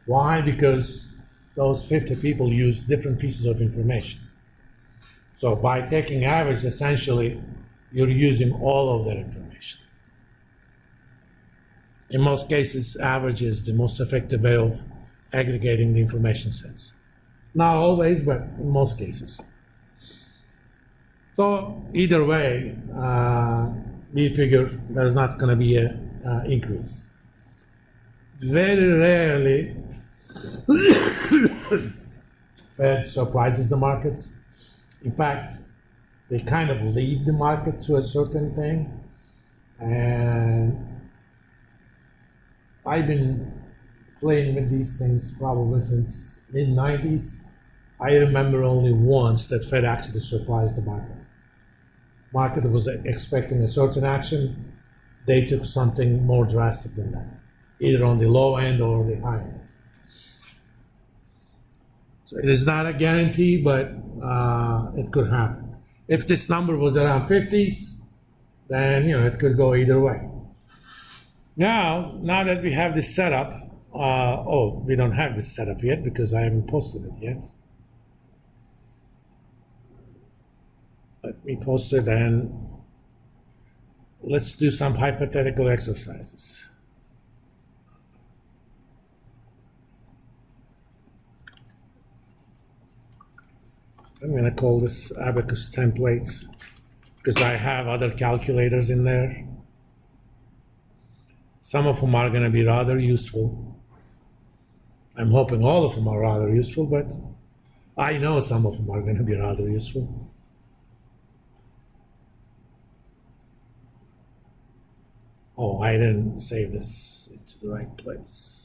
Why? Because those 50 people use different pieces of information. So by taking average, essentially, you're using all of their information. In most cases, average is the most effective way of aggregating the information sets. Not always, but in most cases. So either way, we figure there's not going to be an increase. Very rarely, Fed surprises the markets. In fact, they kind of lead the market to a certain thing. And I've been playing with these things probably since mid-90s. I remember only once that Fed actually surprised the market. Market was expecting a certain action. They took something more drastic than that, either on the low end or the high end. So it is not a guarantee, but it could happen. If this number was around 50s, then it could go either way. Now that we have this setup, we don't have this setup yet because I haven't posted it yet. Let me post it and let's do some hypothetical exercises. I'm going to call this Abacus template because I have other calculators in there. Some of them are going to be rather useful. I'm hoping all of them are rather useful, but I know some of them are going to be rather useful. Oh, I didn't save this into the right place.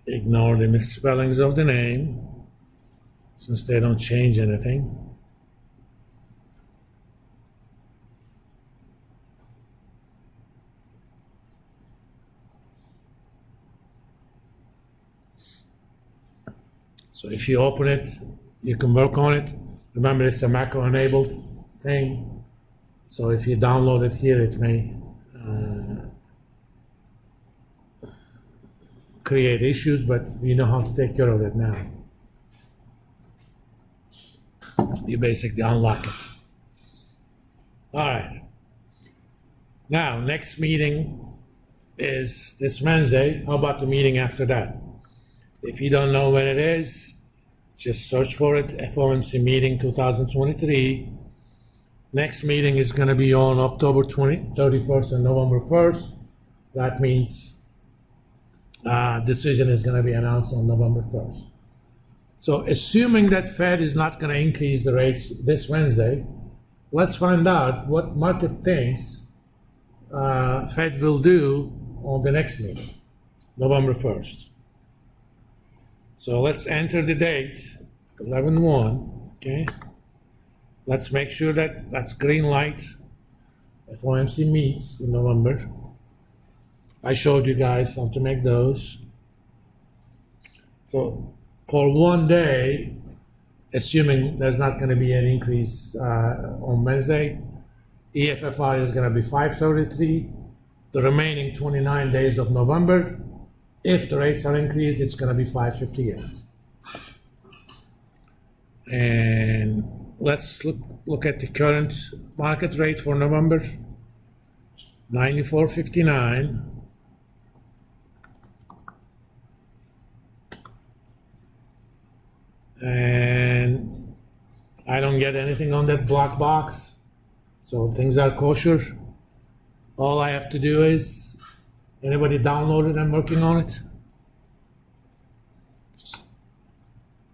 Ignore the misspellings of the name, since they don't change anything. So if you open it, you can work on it. Remember, it's a macro-enabled thing. So if you download it here, it may create issues, but we know how to take care of it now. You basically unlock it. All right. Now, next meeting is this Wednesday. How about the meeting after that? If you don't know when it is, just search for it, FOMC meeting 2023. Next meeting is going to be on October 31st and November 1st. That means decision is going to be announced on November 1st. So assuming that Fed is not going to increase the rates this Wednesday, let's find out what market thinks Fed will do on the next meeting, November 1st. So let's enter the date, 11/1, okay? Let's make sure that that's green light. FOMC meets in November. I showed you guys how to make those. So for one day, assuming there's not going to be an increase on Wednesday, EFFR is going to be 533. The remaining 29 days of November, if the rates are increased, it's going to be 558. And let's look at the current market rate for November, 94.59. And I don't get anything on that black box, so things are kosher. All I have to do is, anybody download it and working on it?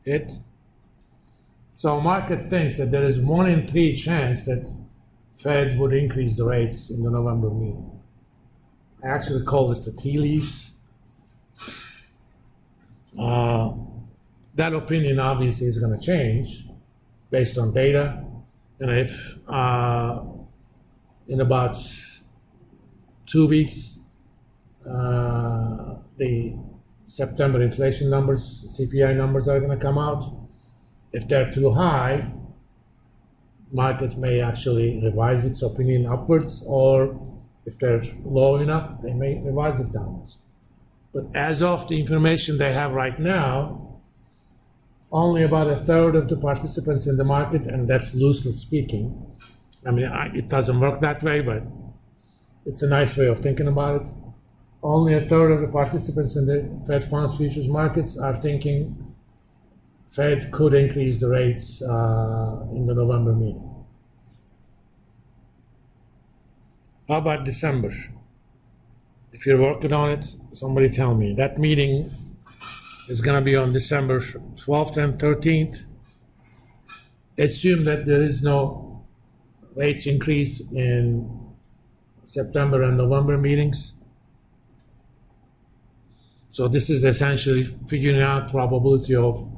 It. So market thinks that there is 1 in 3 chance that Fed would increase the rates in the November meeting. I actually call this the tea leaves. That opinion obviously is going to change based on data. And if in about 2 weeks, the September inflation numbers, CPI numbers are going to come out. If they're too high, market may actually revise its opinion upwards, or if they're low enough, they may revise it downwards. But as of the information they have right now, only about a third of the participants in the market, and that's loosely speaking. I mean, it doesn't work that way, but it's a nice way of thinking about it. Only a third of the participants in the Fed funds futures markets are thinking Fed could increase the rates in the November meeting. How about December? If you're working on it, somebody tell me. That meeting is going to be on December 12th and 13th. Assume that there is no rates increase in September and November meetings. So this is essentially figuring out probability of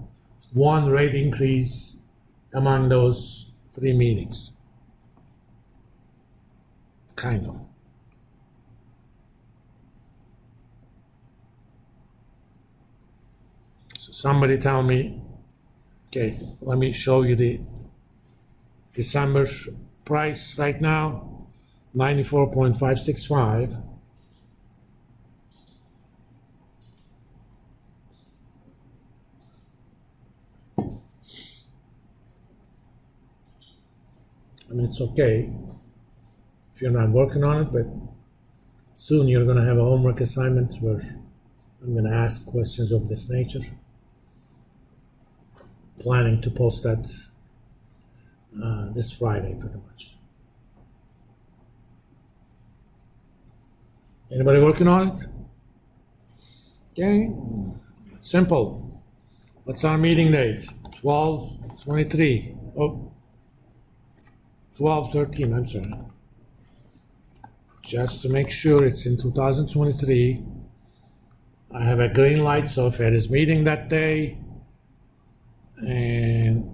one rate increase among those 3 meetings. Kind of. So somebody tell me, okay, let me show you the December price right now, 94.565. I mean, it's okay if you're not working on it, but soon you're going to have a homework assignment where I'm going to ask questions of this nature. Planning to post that this Friday, pretty much. Anybody working on it? Okay, simple. What's our meeting date? 12/23. Oh, 12/13, I'm sorry. Just to make sure it's in 2023. I have a green light, so Fed is meeting that day. And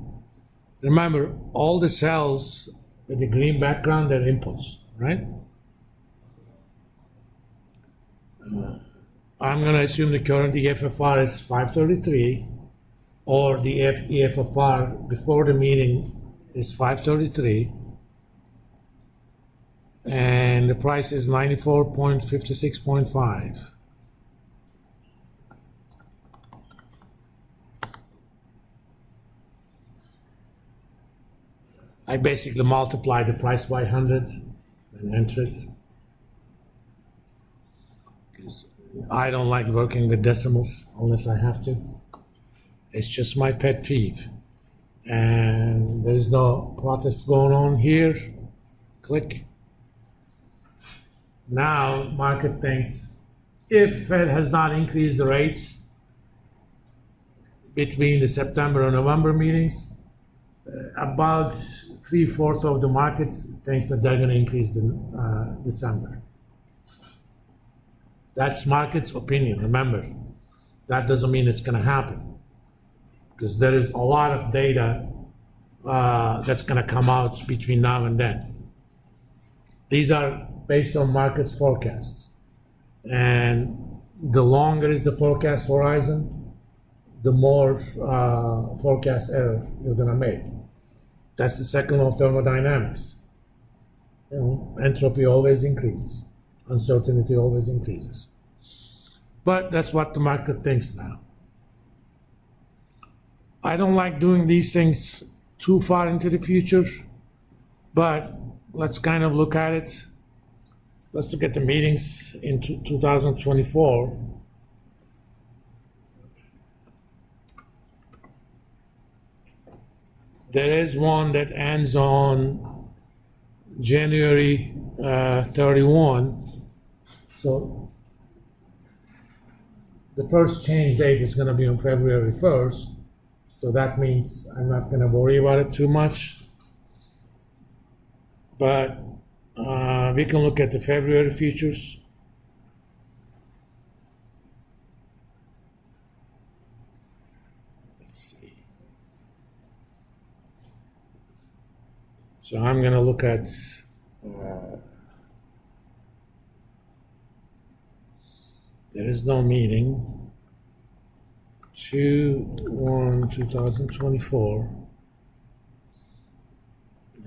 remember, all the cells with the green background, they're inputs, right? I'm going to assume the current EFFR is 533, or the EFFR before the meeting is 533. And the price is 94.56.5. I basically multiply the price by 100 and enter it. Because I don't like working with decimals unless I have to. It's just my pet peeve. And there's no protest going on here. Click. Now, market thinks if Fed has not increased the rates between the September and November meetings, about 3/4 of the market thinks that they're going to increase in December. That's market's opinion. Remember, that doesn't mean it's going to happen, because there is a lot of data that's going to come out between now and then. These are based on market's forecasts. And the longer is the forecast horizon, the more forecast error you're going to make. That's the second law of thermodynamics. You know, entropy always increases. Uncertainty always increases. But that's what the market thinks now. I don't like doing these things too far into the future, but let's kind of look at it. Let's look at the meetings in 2024. There is one that ends on January 31. So the first change date is going to be on February 1st. So that means I'm not going to worry about it too much. But we can look at the February futures. Let's see. So I'm going to look at there is no meeting. 2/1/2024,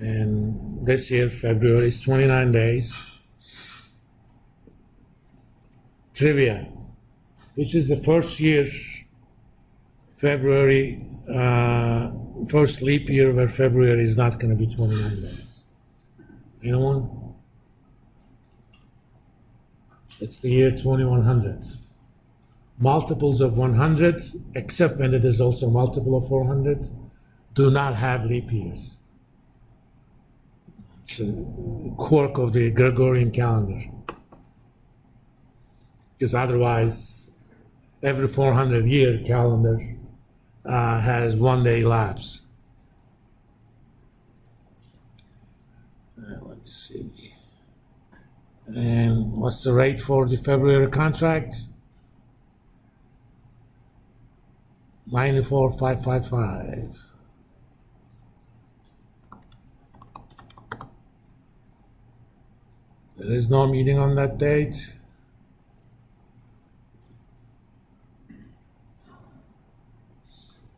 and this year February is 29 days. Trivia: which is the first year February, first leap year where February is not going to be 29 days? Anyone? It's the year 2100. Multiples of 100, except when it is also multiple of 400, do not have leap years. It's a quirk of the Gregorian calendar. Because otherwise, every 400-year calendar has 1 day lapse. Let me see. And what's the rate for the February contract? 94,555. There is no meeting on that date.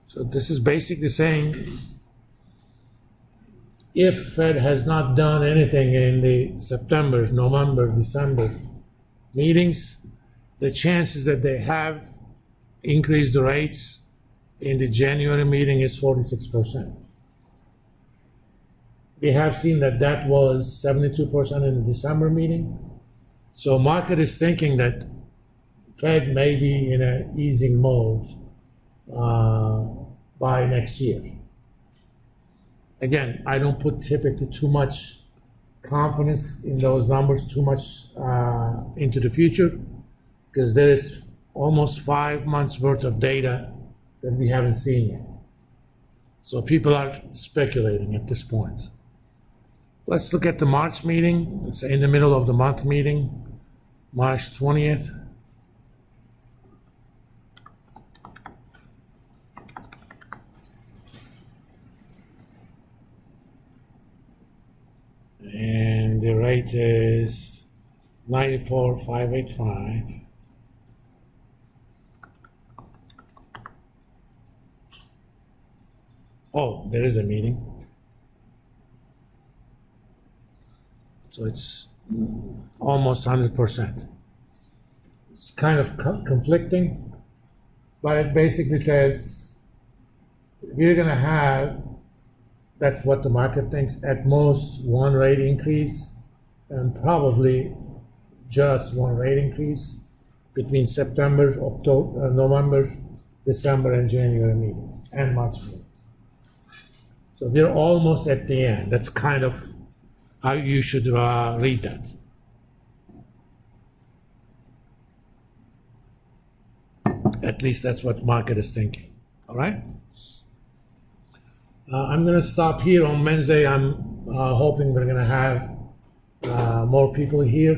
So this is basically saying if Fed has not done anything in the September, November, December meetings, the chances that they have increased the rates in the January meeting is 46%. We have seen that was 72% in the December meeting. So market is thinking that Fed may be in an easing mode by next year. Again, I don't put typically too much confidence in those numbers, too much into the future, because there is almost 5 months worth of data that we haven't seen yet. So people are speculating at this point. Let's look at the March meeting. It's in the middle of the month meeting, March 20th. And the rate is 94,585. Oh, there is a meeting. So it's almost 100%. It's kind of conflicting, but it basically says we're going to have, that's what the market thinks, at most 1 rate increase and probably just 1 rate increase between September, October, November, December, and January meetings, and March meetings. So we're almost at the end. That's kind of how you should read that. At least that's what market is thinking. All right? I'm going to stop here on Wednesday. I'm hoping we're going to have more people here.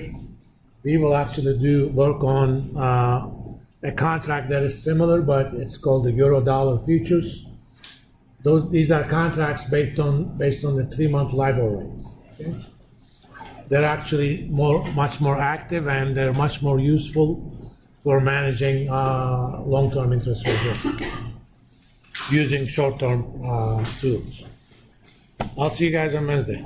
We will actually work on a contract that is similar, but it's called the Euro-Dollar futures. These are contracts based on the 3-month LIBOR rates. Okay? They're actually much more active, and they're much more useful for managing long-term interest rate risk using short-term tools. I'll see you guys on Wednesday.